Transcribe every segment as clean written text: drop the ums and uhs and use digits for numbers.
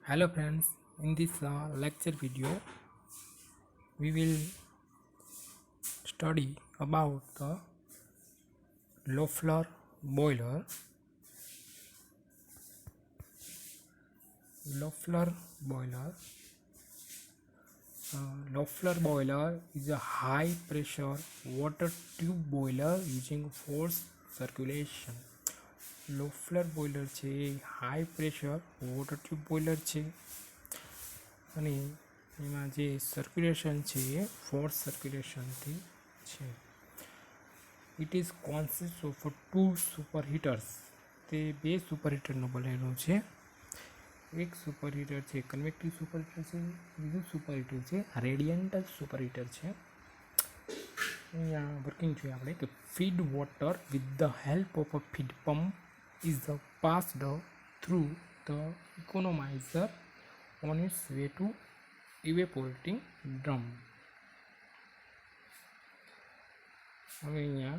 Hello friends, in this lecture video we will study about the Loeffler boiler. Loeffler boiler. Loeffler boiler is a high pressure water tube boiler using forced circulation. Loeffler boiler છે high pressure water tube boiler છે અને એમાં જે circulation છે એ force સર્ક્યુલેશનથી છે. It is consist of two super heaters. તે બે સુપર હીટરનું બનેલું છે. એક સુપર હીટર છે કન્વેક્ટિવ સુપર હીટર છે, બીજું સુપર હીટર છે રેડિયન્ટ સુપર હીટર છે. અહીંયા વર્કિંગ જોઈએ આપણે કે feed water with the help of a feed pump is passed through the economizer on its way to evaporating drum. હવે અહીંયા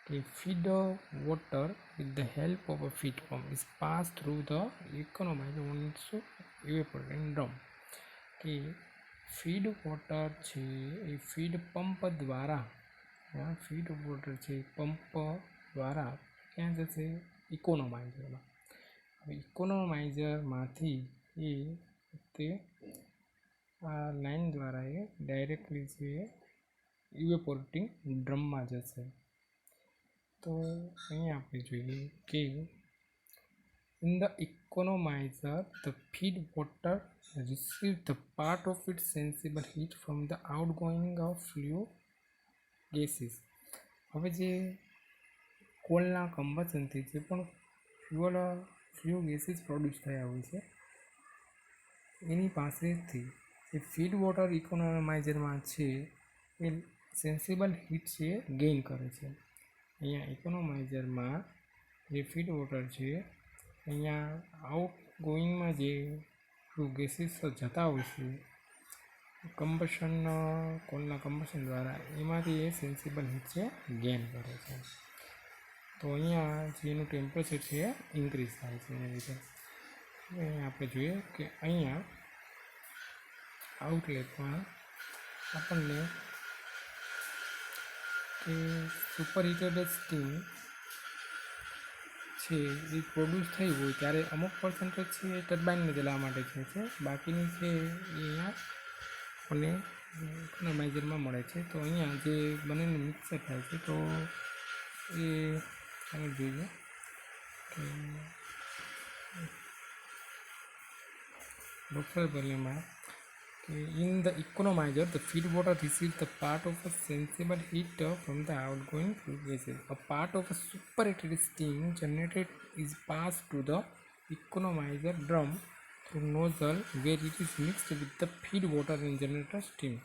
કે feed water with the help of a feed pump is passed through the economizer on its evaporating drum. કે feed water છે એ feed pump દ્વારા feed water છે pump દ્વારા ક્યાં જશે? ઇકોનોમાઇઝરમાં. હવે ઇકોનોમાઇઝરમાંથી તે આ લાઈન દ્વારા એ ડાયરેક્ટલી છે ઇવેપોરેટિંગ ડ્રમમાં જશે. તો અહીંયા આપણે જોઈએ કે in the economiser the feed water receive the part of its sensible heat from the outgoing of flue gases. હવે જે કોલના કમ્બશનથી જે પણ ફ્લ્યુ ગેસીસ પ્રોડ્યુસ થયા હોય છે એની પાસેથી જે ફીડ વોટર ઇકોનોમાઇઝરમાં છે એ સેન્સિબલ હીટ છે ગેઇન કરે છે. અહીંયા ઇકોનોમાઇઝરમાં જે ફીડ વોટર છે અહીંયા આઉટ ગોઈંગમાં જે ગેસીસ જતા હોય છે કમ્બશન કોલના કમ્બશન દ્વારા એમાંથી એ સેન્સિબલ હીટ છે ગેઇન કરે છે. તો અહીંયા જેનું ટેમ્પરેચર છે ઇન્ક્રીઝ થાય છે એના લીધે. અહીંયા આપણે જોઈએ કે અહીંયા આઉટલેટમાં આપણને કે સુપર હીટેડ સ્ટીમ છે એ પ્રોડ્યુસ થઈ હોય ત્યારે અમુક પર્સન્ટેજ છે એ ટર્બાઇનને ચલાવવા માટે છે, બાકીની છે એ અહીંયા આપણને ઇકોનોમાઇઝરમાં મળે છે. તો અહીંયા જે બંનેનું મિક્સર થાય છે તો એ ચાલો જોઈએ કે Loeffler boiler કે in the economizer the feed water receives the part of a sensible heat from the outgoing flue gases. A part of a superheated steam generated is passed to the economizer drum through nozzle where it is mixed with the feed water and generated steam.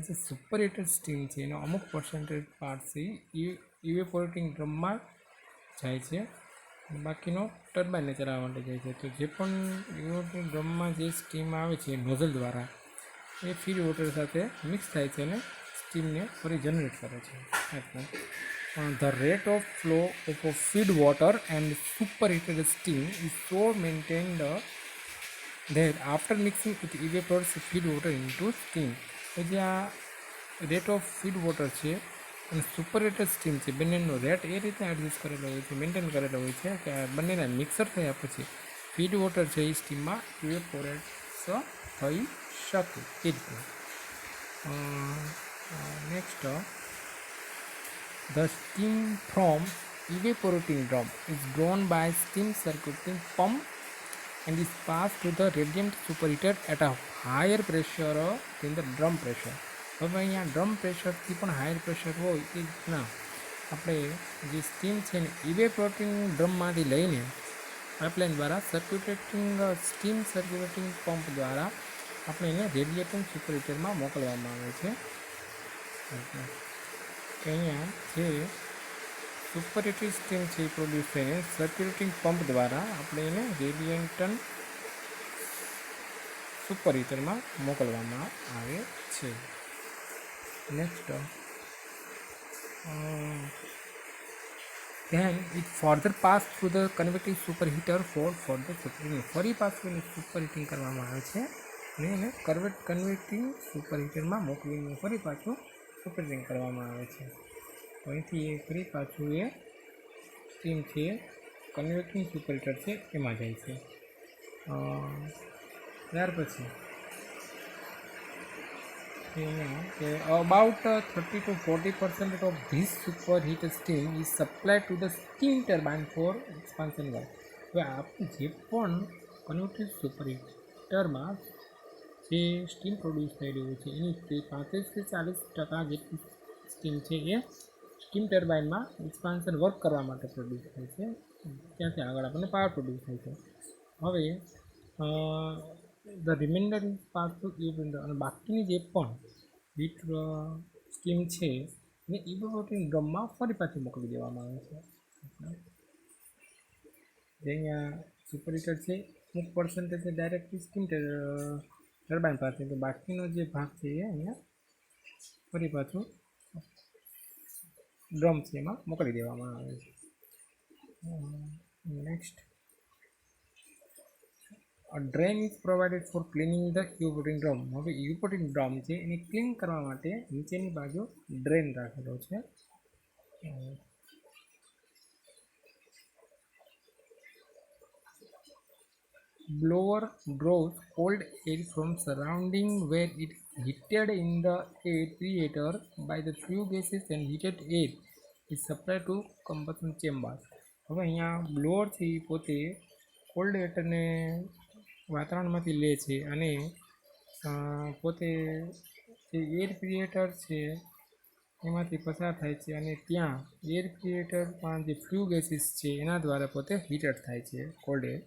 જે superheated steam છે એનો અમુક percentage part છે એ ઇવેપોરેટિંગ ડ્રમમાં જાય છે, બાકીનો ટર્બાઇનને ચલાવવા માટે જાય છે. તો જે પણ ઇવેપોરેટિંગ ડ્રમમાં જે સ્ટીમ આવે છે નોઝલ દ્વારા એ ફીડ વોટર સાથે મિક્સ થાય છે અને સ્ટીમને ફરી જનરેટ કરે છે. એટલે the rate of flow of feed water and superheated steam is so maintained that after mixing it evaporates feed water into steam. તો જે આ રેટ ઓફ ફીડ વોટર છે અને સુપરહીટેડ સ્ટીમ છે બંનેનો રેટ એ રીતે એડજસ્ટ કરેલો હોય છે, મેન્ટેન કરેલો હોય છે કે બંનેના મિક્સર થયા પછી ફીડ વોટર છે એ સ્ટીમમાં ઇવેપોરેટ્સ થઈ શકે એ રીતે. Next the steam from evaporating drum is drawn by steam circulating pump and is passed to the radiant superheater at a higher pressure than the drum pressure. હવે અહીંયા ડ્રમ પ્રેશરથી પણ higher pressure હોય એ રીતના આપણે જે સ્ટીમ છે ને ઇવેપોરેટિંગ ડ્રમમાંથી લઈને પાઇપલાઇન દ્વારા સ્ટીમ સર્ક્યુલેટિંગ પંપ દ્વારા આપણે એને રેડિએટિંગ સુપરહીટરમાં મોકલવામાં આવે છે. કે અહીંયા જે સુપરહીટેડ સ્ટીમ છે એ પ્રોડ્યુસ થઈને સર્ક્યુલેટિંગ પંપ દ્વારા આપણે એને રેડિએન્ટન સુપરહીટરમાં મોકલવામાં આવે છે. Next then it further pass through the convecting superheater for further superheating. ફરી પાછું એને સુપરહીટિંગ કરવામાં આવે છે અને એને કન્વેક્ટિંગ સુપરહીટરમાં મોકલીને ફરી પાછું સુપરહીટિંગ કરવામાં આવે છે. તો અહીંથી એ ફરી પાછું એ સ્ટીમ છે કન્વેક્ટિંગ સુપરહીટર છે એમાં જાય છે. ત્યાર પછી about 30 to 40% of this superheated steam is supplied to the steam turbine for expansion work. હવે આપણે જે પણ કન્વર્ટેડ સુપરહીટરમાં જે સ્ટીમ પ્રોડ્યુસ થઈ રહ્યું છે એની 35થી 40% જેટલી સ્ટીમ છે એ સ્ટીમ ટર્બાઇનમાં એક્સપાન્શન વર્ક કરવા માટે પ્રોડ્યુસ થાય છે. ત્યાંથી આગળ આપણને પાવર પ્રોડ્યુસ થાય છે. હવે the remainder is pass to evaporating, અને બાકીની જે પણ હીટ સ્ટીમ છે એને ઇવેપોરેટિંગ ડ્રમમાં ફરી પાછી મોકલી દેવામાં આવે છે. જે અહીંયા સુપરહીટર છે અમુક પર્સન્ટેજ ડાયરેક્ટલી સ્ટીમ ટર્બાઇન પાસે, તો બાકીનો જે ભાગ છે એ અહીંયા ફરી પાછું ડ્રમ છે એમાં મોકલી દેવામાં આવે છે. Next, drain is provided for cleaning the evaporating drum. હવે ઇવેપોરેટિંગ ડ્રમ છે એને ક્લીન કરવા માટે નીચેની બાજુ ડ્રેન રાખેલો છે. Blower draws cold air from surrounding where it is heated in the air preheater by the flue gases, and heated air is supplied to combustion chamber. હવે અહીંયા બ્લોઅર છે એ પોતે કોલ્ડ એરને વાતાવરણમાંથી લે છે અને પોતે જે એર પ્રિએટર છે એમાંથી પસાર થાય છે અને ત્યાં એર પ્રિએટરમાં જે ફ્લુ ગેસીસ છે એના દ્વારા પોતે હીટેડ થાય છે કોલ્ડ એર,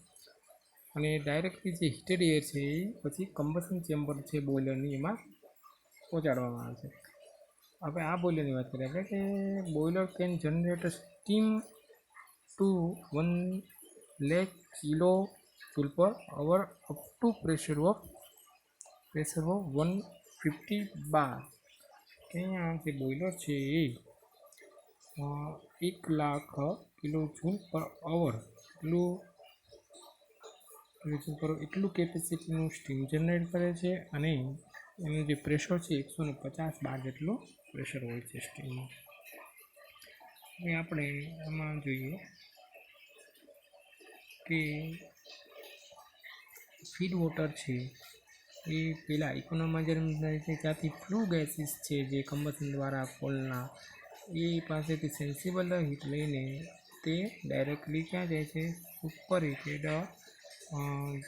અને ડાયરેક્ટલી જે હીટેડ એર છે એ પછી કમ્બશન ચેમ્બર છે બોઇલરની એમાં પહોંચાડવામાં આવે છે. હવે આ બોઇલરની વાત કરીએ આપણે કે boiler can generate steam to 1 lakh kilo joule per hour up to pressure of 150 bar. કે અહીંયા જે બોઇલર છે એ 1 લાખ કિલો જૂલ પર અવર એટલું કેપેસિટીનું સ્ટીમ જનરેટ કરે છે, અને એનું જે પ્રેશર છે 150 બાર જેટલું પ્રેશર હોય છે સ્ટીમનું. હવે આપણે આમાં જોઈએ કે ફીડ વોટર છે એ પહેલાં ઇકોનોમાં જન્મ થાય છે ત્યાંથી ફ્લુ ગેસીસ છે જે કમ્બશન દ્વારા કોલના એ પાસેથી સેન્સિબલ હીટ લઈને તે ડાયરેક્ટલી ક્યાં જાય છે, સુપર હીટેડ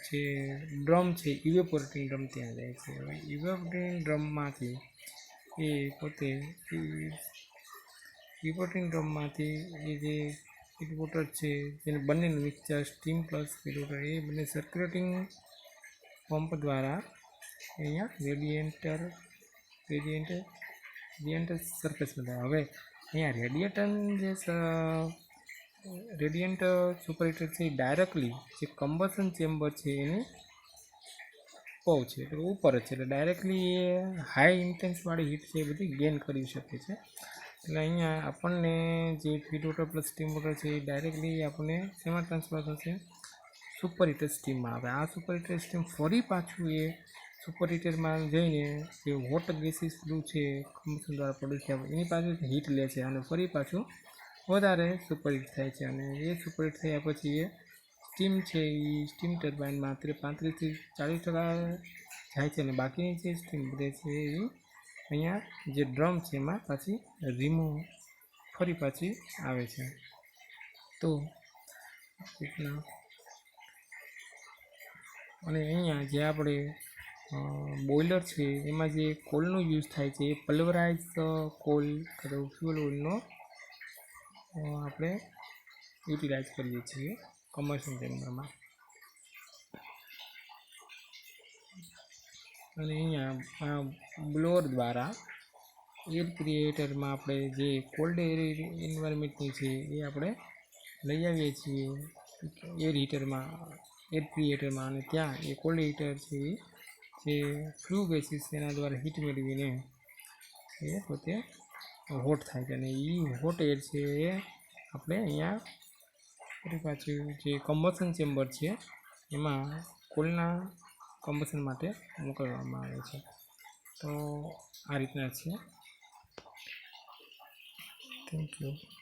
જે ડ્રમ છે ઇવેપોરેટિંગ ડ્રમ ત્યાં જાય છે. હવે ઇવેપોરેટિંગ ડ્રમમાંથી એ પોતે ઇવેપોરેટિંગ ડ્રમમાંથી એ જે ફીડ વોટર છે જેને બંનેનું mixture steam plus feed water એ બંને સર્ક્યુલેટિંગ પંપ દ્વારા અહીંયા રેડિયેટર સરફેસમાં થાય. હવે અહીંયા રેડિયન્ટ સુપરહીટર છે ડાયરેક્ટલી જે કમ્બશન ચેમ્બર છે એની પવ છે એટલે ઉપર જ છે, એટલે ડાયરેક્ટલી એ હાઈ ઇન્ટેન્સવાળી હીટ છે એ બધી ગેઇન કરી શકે છે. એટલે અહીંયા આપણને જે feed water plus steam water છે એ ડાયરેક્ટલી આપણને શેમાં ટ્રાન્સફર થશે, સુપરહીટર સ્ટીમમાં. આવે આ સુપરહીટર સ્ટીમ ફરી પાછું એ સુપરહીટરમાં જઈને જે હોટ ગેસીસ ફ્લુ છે કમ્બશન દ્વારા પ્રોડ્યુસ થાય એની પાસેથી હીટ લે છે અને ફરી પાછું વધારે સુપરહીટ થાય છે, અને એ સુપરહીટ થયા પછી એ સ્ટીમ છે એ સ્ટીમ ટર્બાઇનમાં 35થી 40% જાય છે, અને બાકીની જે સ્ટીમ બધે છે એ અહીંયા જે ડ્રમ છે એમાં પાછી ફરી પાછી આવે છે. તો રીતના, અને અહીંયા જે આપણે બોઇલર છે એમાં જે કોલનો યુઝ થાય છે એ પલ્વરાઇઝ કોલ અથવા ફ્યુઅલ ઓઇલનો આપણે યુટિલાઇઝ કરીએ છીએ કમ્બશન ચેમ્બરમાં. અને અહીંયા બ્લોઅર દ્વારા એર ક્રિએટરમાં આપણે જે કોલ્ડ એર એન્વાયરમેન્ટની છે એ આપણે લઈ આવીએ છીએ એર ક્રિએટરમાં, અને ત્યાં એ કોલ્ડ હીટર છે જે ફ્લુ ગેસીસ એના દ્વારા હીટ મેળવીને એ પોતે હોટ થાય છે, અને એ હોટ એર છે એ આપણે અહીંયા ફરી પાછું જે કમ્બશન ચેમ્બર છે એમાં કોલના કમ્બશન માટે મોકલવામાં આવે છે. તો આ રીતના છે. Thank you.